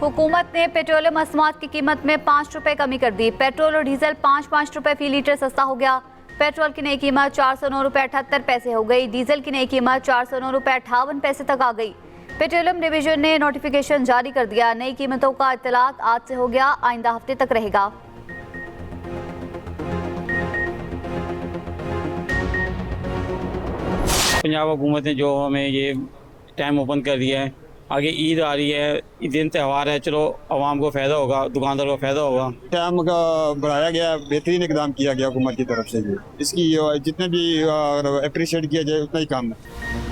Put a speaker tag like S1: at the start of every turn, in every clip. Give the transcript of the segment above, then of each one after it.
S1: हुकूमत ने पेट्रोलियम मसनूआत की कीमत में 5 रुपए कमी कर दी। पेट्रोल और डीजल 5 रुपए फी लीटर सस्ता हो गया। पेट्रोल की नई कीमत 409 रुपए 78 पैसे हो गई। डीजल की नई कीमत 409 रुपए 58 पैसे तक आ गई। पेट्रोलियम डिवीजन ने नोटिफिकेशन जारी कर दिया। नई कीमतों का इत्तलाक आज से हो गया, आइंदा हफ्ते तक रहेगा।
S2: पंजाब हुकूमत ने जो हमें ये टाइम ओपन कर दिया है, आगे ईद आ रही है, दिन त्यौहार है, चलो आवाम को फ़ायदा होगा, दुकानदार को फ़ायदा होगा।
S3: टाइम का बढ़ाया गया, बेहतरीन इकदाम किया गया हुकूमत की तरफ से। इसकी जितने भी अप्रिशिएट किया जाए उतना ही कम है।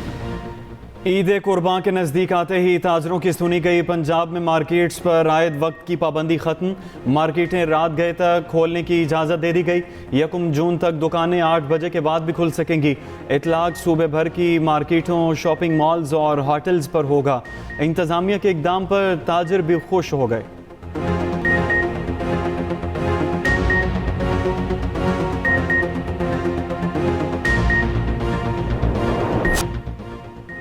S4: ईद कुर्बान के नज़दीक आते ही ताजरों की सुनी गई। पंजाब में मार्केट्स पर आयद वक्त की पाबंदी ख़त्म। मार्केटें रात गए तक खोलने की इजाज़त दे दी गई। 1 जून तक दुकानें 8 बजे के बाद भी खुल सकेंगी। इतलाक सूबे भर की मार्केटों, शॉपिंग मॉल्स और होटल्स पर होगा। इंतज़ामिया के इक़दाम पर ताजर भी खुश हो गए।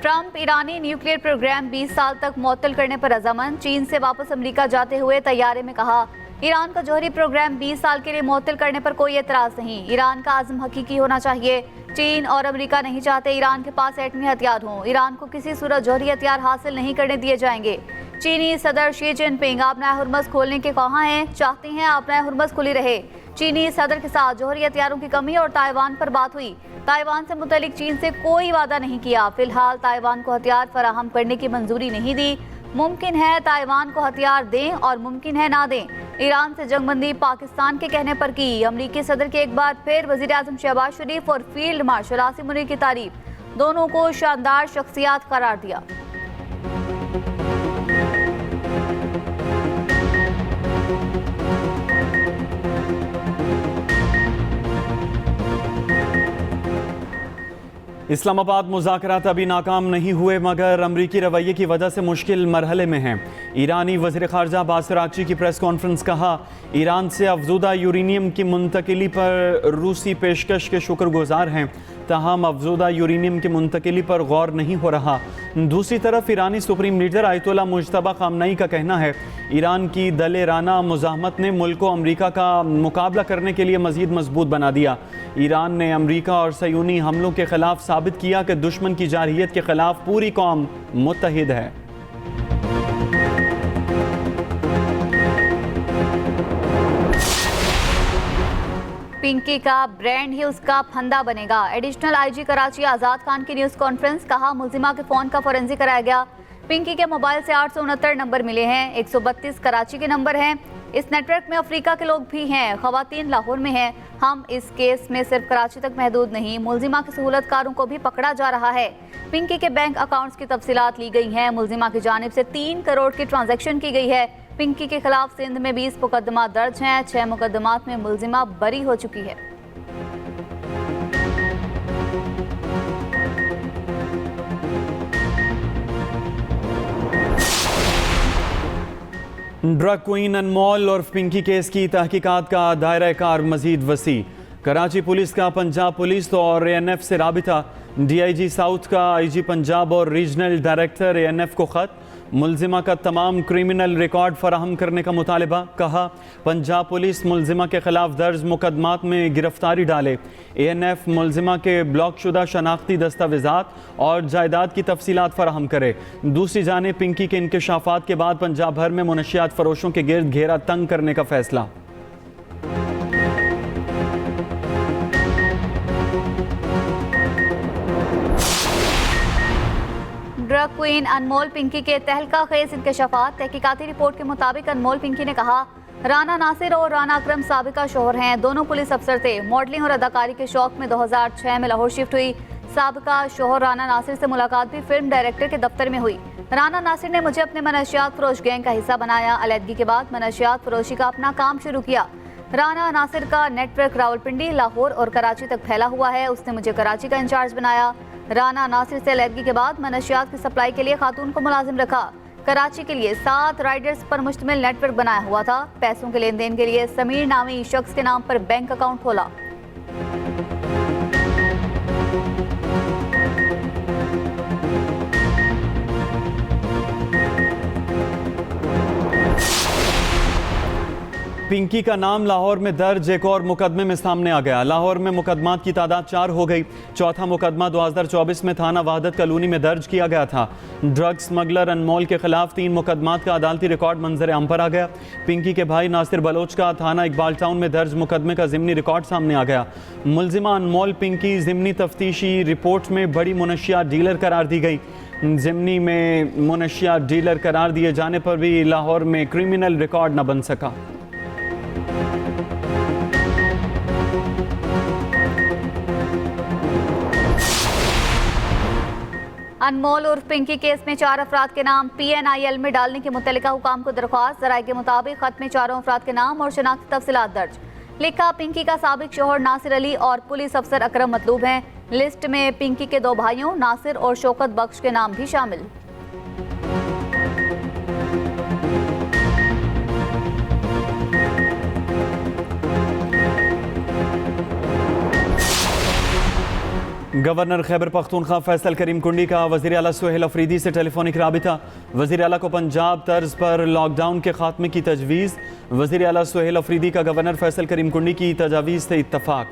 S1: ट्रंप ईरानी न्यूक्लियर प्रोग्राम 20 साल तक मुअत्तल करने पर रजामंद। चीन से वापस अमेरिका जाते हुए तैयारे में कहा, ईरान का जौहरी प्रोग्राम 20 साल के लिए मुअत्तल करने पर कोई एतराज़ नहीं। ईरान का आज़म हकीकी होना चाहिए। चीन और अमेरिका नहीं चाहते ईरान के पास एटमी हथियार हों। ईरान को किसी सूरत जौहरी हथियार हासिल नहीं करने दिए जाएंगे। चीनी सदर शी जिनपिंग आबनाए हुर्मज़ खोलने के ख्वाहां हैं, चाहते हैं आबनाए हुर्मज़ खुली रहे। चीनी सदर के साथ जौहरी हथियारों की कमी और ताइवान पर बात हुई। ताइवान से मुतल्लिक चीन से कोई वादा नहीं किया। फिलहाल ताइवान को हथियार फराहम करने की मंजूरी नहीं दी। मुमकिन है ताइवान को हथियार दें और मुमकिन है ना दें। ईरान से जंगबंदी पाकिस्तान के कहने पर की। अमरीकी सदर के एक बार फिर वज़ीर आज़म शहबाज शरीफ और फील्ड मार्शल आसिम मुनीर की तारीफ। दोनों को शानदार शख्सियात करार दिया।
S4: इस्लामाबाद मुज़ाकरात अभी नाकाम नहीं हुए, मगर अमरीकी रवैये की वजह से मुश्किल मरहले में हैं। ईरानी वज़ीर ख़ारजा अब्बास अराग़ची की प्रेस कॉन्फ्रेंस। कहा, ईरान से अफज़ूदा यूरेनियम की मुंतकिली पर रूसी पेशकश के शुक्रगुजार हैं, ताहम अफज़ूदा यूरेनियम की मुंतकिली पर गौर नहीं हो रहा। दूसरी तरफ ईरानी सुप्रीम लीडर आयतुल्लाह मुज्तबा ख़ामनई का कहना है, ईरान की दलेराना मुज़ाहमत ने मुल्क को अमरीका का मुकाबला करने के लिए मज़ीद मजबूत बना दिया। ईरान ने अमरीका और सयूनी हमलों के खिलाफ साबित किया कि दुश्मन की जारहियत के खिलाफ पूरी कौम मुत्तहिद है।
S1: पिंकी का ब्रांड ही उसका फंदा बनेगा। एडिशनल आईजी कराची आज़ाद खान की न्यूज़ कॉन्फ्रेंस। कहा, मुलजिमा के फ़ोन का फोरेंसिक कराया गया। पिंकी के मोबाइल से 869 नंबर मिले हैं। 132 कराची के नंबर हैं। इस नेटवर्क में अफ्रीका के लोग भी हैं। ख़वातीन लाहौर में हैं। हम इस केस में सिर्फ कराची तक महदूद नहीं, मुलजिमा के सहूलतकारों को भी पकड़ा जा रहा है। पिंकी के बैंक अकाउंट्स की तफसीलात ली गई हैं। मुलजिमा की जानिब से 3 करोड़ की ट्रांजैक्शन की गई है। पिंकी के खिलाफ सिंध में 20 मुकदमा दर्ज हैं। 6 मुकदमात में मुलजिमा बरी हो चुकी है।
S4: ड्रग क्वीन अनमोल और पिंकी केस की तहकीकात का दायरा कार मजीद वसी। कराची पुलिस का पंजाब पुलिस और ANF से राबिता। DIG साउथ का IG पंजाब और रीजनल डायरेक्टर ANF को ख़त। मुलजिमा का तमाम क्रिमिनल रिकॉर्ड फराहम करने का मुतालबा। कहा, पंजाब पुलिस मुलजिमा के खिलाफ दर्ज मुकदमात में गिरफ्तारी डाले। ANF मुलजिमा के ब्लॉक शुदा शनाख्ती दस्तावेज़ात और जायदाद की तफसीलात फराहम करे। दूसरी जानिब पिंकी के इंकशाफात के बाद पंजाब भर में मुनशियात फरोशों के गिर्द घेरा तंग करने का फैसला।
S1: ड्रग क्वीन अनमोल पिंकी के तहलका खेज इंकशाफात। तहकीकाती रिपोर्ट के मुताबिक अनमोल पिंकी ने कहा, राना नासिर और राना अकरम साबिका शोहर हैं। दोनों पुलिस अफसर थे। मॉडलिंग और अदाकारी के शौक में 2006 में लाहौर शिफ्ट हुई। साबिका शोहर राना नासिर से मुलाकात भी फिल्म डायरेक्टर के दफ्तर में हुई। राना नासिर ने मुझे अपने मनशियात फरोश गैंग का हिस्सा बनाया। अलहदगी के बाद मनशियात फरोशी का अपना काम शुरू किया। राना नासिर का नेटवर्क रावलपिंडी, लाहौर और कराची तक फैला हुआ है। उसने मुझे कराची का इंचार्ज बनाया। राना नासिर से अलहदगी के बाद मनशियात की सप्लाई के लिए खातून को मुलाजिम रखा। कराची के लिए 7 राइडर्स पर मुश्तमिल नेटवर्क बनाया हुआ था। पैसों के लेन देन के लिए समीर नामी शख्स के नाम पर बैंक अकाउंट खोला।
S4: पिंकी का नाम लाहौर में दर्ज एक और मुकदमे में सामने आ गया। लाहौर में मुकदमात की तादाद 4 हो गई। चौथा मुकदमा 2024 में थाना वहादत कॉलोनी में दर्ज किया गया था। ड्रग स्मगलर अनमोल के खिलाफ 3 मुकदमात का अदालती रिकॉर्ड मंजर आम पर आ गया। पिंकी के भाई नासिर बलोच का थाना इकबाल टाउन में दर्ज मुकदमे का ज़िमनी रिकॉर्ड सामने आ गया। मुलजिमा अनमोल पिंकी ज़िमनी तफ्तीशी रिपोर्ट में बड़ी मुनशियात डीलर करार दी गई। ज़िमनी में मुनशियात डीलर करार दिए जाने पर भी लाहौर में क्रिमिनल रिकॉर्ड न बन सका।
S1: अनमोल उर्फ पिंकी केस में 4 अफराद के नाम PNIL में डालने के मुतल्लिका हुकाम को दरख्वास्त। जराये के मुताबिक खत में 4 अफराद के नाम और शनाख्ती तफसीलात दर्ज। लिखा, पिंकी का साबिक शोहर नासिर अली और पुलिस अफसर अकरम मतलूब हैं। लिस्ट में पिंकी के 2 भाइयों नासिर और शौकत बख्श के नाम भी शामिल।
S4: गवर्नर खैबर पख्तूनख्वा फैसल करीम कुंडी का वज़ीर आला सुहेल अफरीदी से टेलीफोनिक राबिता। वज़ीर आला को पंजाब तर्ज पर लॉकडाउन के खात्मे की तजवीज़। वज़ीर आला सुहेल अफरीदी का गवर्नर फैसल करीम कुंडी की तजावीज़ से इत्तफाक।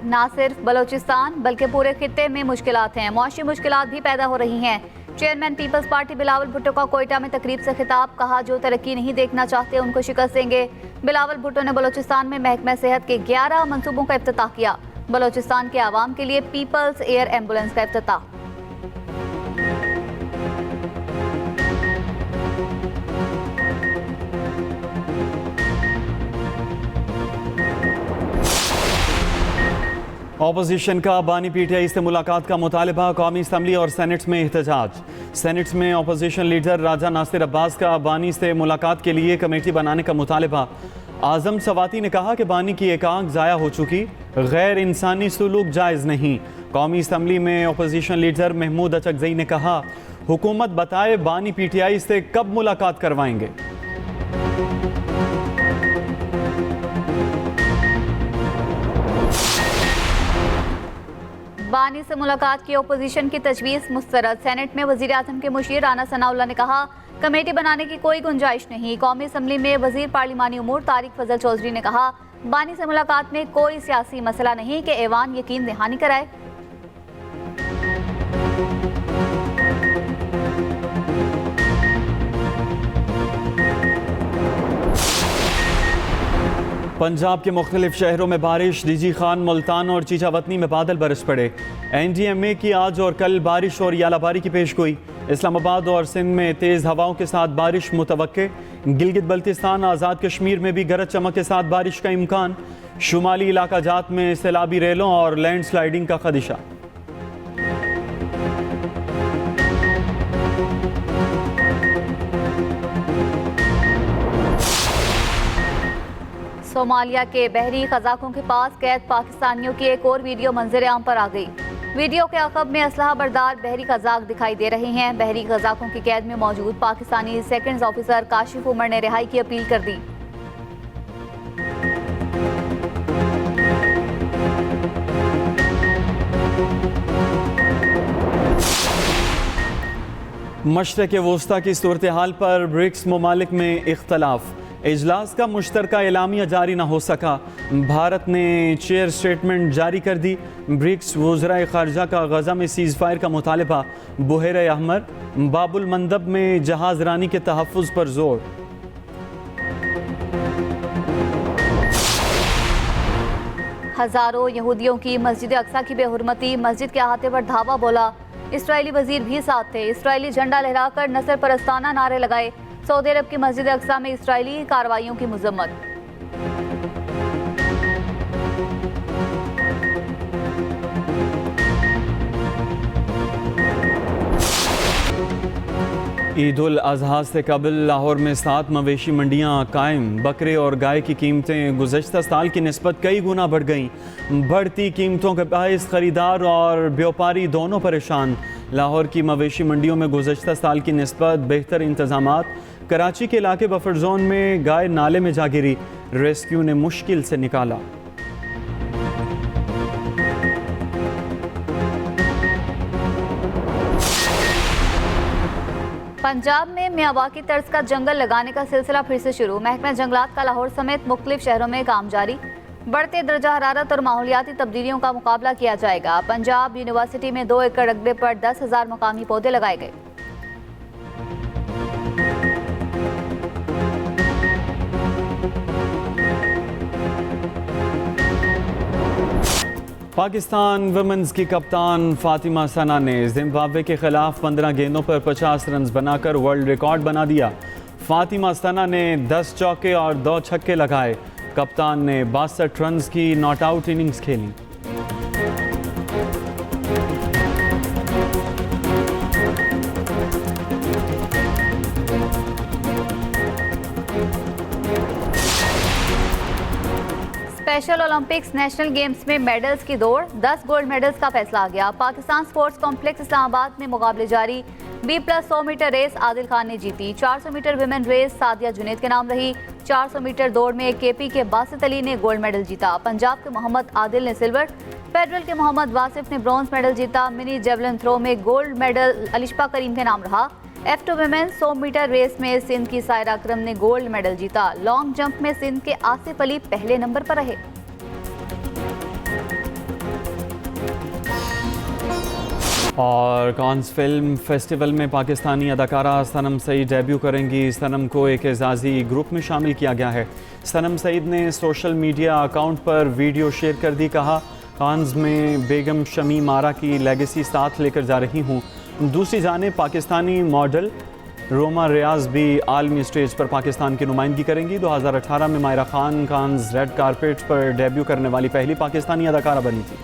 S1: ना सिर्फ बलोचिस्तान बल्कि पूरे खित्ते में मुश्किलात हैं। मुआशी मुश्किलात भी पैदा हो रही हैं। चेयरमैन पीपल्स पार्टी बिलावल भुट्टो का कोयटा में तकरीब से खिताब। कहा, जो तरक्की नहीं देखना चाहते उनको शिकस्त देंगे। बिलावल भुट्टो ने बलोचिस्तान में महकमा सेहत के 11 मंसूबों का इफ्तिताह किया। बलोचिस्तान के आवाम के लिए पीपल्स एयर एम्बुलेंस का इफ्तिताह।
S4: ऑपोजिशन का बानी PTI से मुलाकात का मुतालबा। कौमी असम्बली और सेनेट में एहतजाज। सेनेट में ऑपोजिशन लीडर राजा नासिर अब्बास का बानी से मुलाकात के लिए कमेटी बनाने का मुतालबा। आजम सवाती ने कहा कि बानी की एक आंख ज़ाया हो चुकी, गैर इंसानी सलूक जायज़ नहीं। कौमी असम्बली में ऑपोजिशन लीडर महमूद अचकज़ई ने कहा, हुकूमत बताए बानी PTI से कब मुलाकात करवाएंगे।
S1: बानी से मुलाकात की ओपोजिशन की तजवीज़ मुस्तरद। सेनेट में वज़ीर आज़म के मुशीर राना सनाउल्लाह ने कहा, कमेटी बनाने की कोई गुंजाइश नहीं। कौमी असम्बली में वज़ीर पार्लिमानी उमूर तारिक फजल चौधरी ने कहा, बानी से मुलाकात में कोई सियासी मसला नहीं कि ऐवान यकीन दहानी कराए।
S4: पंजाब के मुख्तलिफ शहरों में बारिश। डीजी खान, मुल्तान और चीचावतनी में बादल बरस पड़े। NDMA की आज और कल बारिश और यालाबारी की पेशगोई। इस्लामाबाद और सिंध में तेज़ हवाओं के साथ बारिश मुतवक्के। गिलगित बल्तिस्तान, आज़ाद कश्मीर में भी गरज चमक के साथ बारिश का इम्कान। शुमाली इलाका जात में सैलाबी रेलों और लैंड स्लाइडिंग का खदशा।
S1: सोमालिया के बहरी कज़ाकों के पास कैद पाकिस्तानियों की एक और वीडियो मंजर आम पर आ गई। वीडियो के अक़ब में असलहा बरदार बहरी कज़ाक दिखाई दे रहे हैं। बहरी कज़ाकों की कैद में मौजूद पाकिस्तानी सेकंड ऑफिसर काशिफ उमर ने रिहाई की अपील कर दी।
S4: मशरक़ वस्ता की सूरत हाल पर ब्रिक्स ममालिक में इख्तलाफ। इजलास का मुश्तरका एलामिया जारी न हो सका। भारत ने चेयर स्टेटमेंट जारी कर दी। ब्रिक्स वज़राए ख़ारजा का गज़ा में सीज़ फायर का मुतालबा। बुहेरे अहमर, बाबुल मंदब में जहाज़ रानी के तहफ़्फ़ुज़ पर जोर।
S1: हज़ारों यहूदियों की मस्जिद अक्सा की बेहुरमती। मस्जिद के अहाते पर धावा बोला। इसराइली वजीर भी साथ थे। इसराइली झंडा लहराकर नस्ल परस्ताना नारे लगाए। सऊदी अरब की मस्जिद अक्सा में इसराइली कार्रवाइयों की मजम्मत।
S4: ईद उल अज़हा से कबल लाहौर में 7 मवेशी मंडियाँ कायम। बकरे और गाय की कीमतें गुज़श्ता साल की निस्बत कई गुना बढ़ गईं। बढ़ती कीमतों के बायस खरीदार और व्यापारी दोनों परेशान। लाहौर की मवेशी मंडियों में गुज़श्ता साल की निस्बत बेहतर इंतज़ामात। कराची के इलाके बफर जोन में गाय नाले में जा गिरी, रेस्क्यू ने मुश्किल से निकाला।
S1: पंजाब में मियावाकी तर्ज का जंगल लगाने का सिलसिला फिर से शुरू। महकमा जंगलात का लाहौर समेत मुख्तलिफ शहरों में काम जारी। बढ़ते दर्जा हरारत और माहौलियाती तब्दीलियों का मुकाबला किया जाएगा। पंजाब यूनिवर्सिटी में 2 एकड़ रकबे पर 10,000 मकामी पौधे लगाए गए।
S4: पाकिस्तान वुमेन्स की कप्तान फातिमा सना ने जिम्बाब्वे के खिलाफ 15 गेंदों पर 50 रन बनाकर वर्ल्ड रिकॉर्ड बना दिया। फातिमा सना ने 10 चौके और 2 छक्के लगाए। कप्तान ने 62 रन की नॉट आउट इनिंग्स खेली।
S1: स्पेशल ओलंपिक्स नेशनल गेम्स में मेडल्स की दौड़, 10 गोल्ड मेडल्स का फैसला आ गया। पाकिस्तान स्पोर्ट्स कॉम्प्लेक्स इस्लामाबाद में मुकाबले जारी। B+100 metre race Adil Khan ने जीती। 400 metre women race Sadia Junaid के नाम रही। 400 मीटर दौड़ में KP के बासित अली ने गोल्ड मेडल जीता। पंजाब के मोहम्मद आदिल ने सिल्वर, फेडरल के मोहम्मद वासिफ ने ब्रॉन्ज मेडल जीता। मिनी जेवलिन थ्रो में गोल्ड मेडल अलिशा करीम के नाम रहा। F2 विमेन 100 मीटर रेस में सिंध की सायरा अकरम ने गोल्ड मेडल जीता। लॉन्ग जंप में सिंध के आसिफ अली पहले नंबर पर रहे।
S4: और कांस फिल्म फेस्टिवल में पाकिस्तानी अदाकारा सनम सईद डेब्यू करेंगी। सनम को एक एजाजी ग्रुप में शामिल किया गया है। सनम सईद ने सोशल मीडिया अकाउंट पर वीडियो शेयर कर दी। कहा, कांस में बेगम शमीम आरा की लेगेसी साथ लेकर जा रही हूँ। दूसरी जानिब पाकिस्तानी मॉडल रोमा रियाज भी आलमी स्टेज पर पाकिस्तान की नुमाइंदगी करेंगी। 2018 में मायरा खान कांस रेड कारपेट पर डेब्यू करने वाली पहली पाकिस्तानी अदाकारा बनी थी।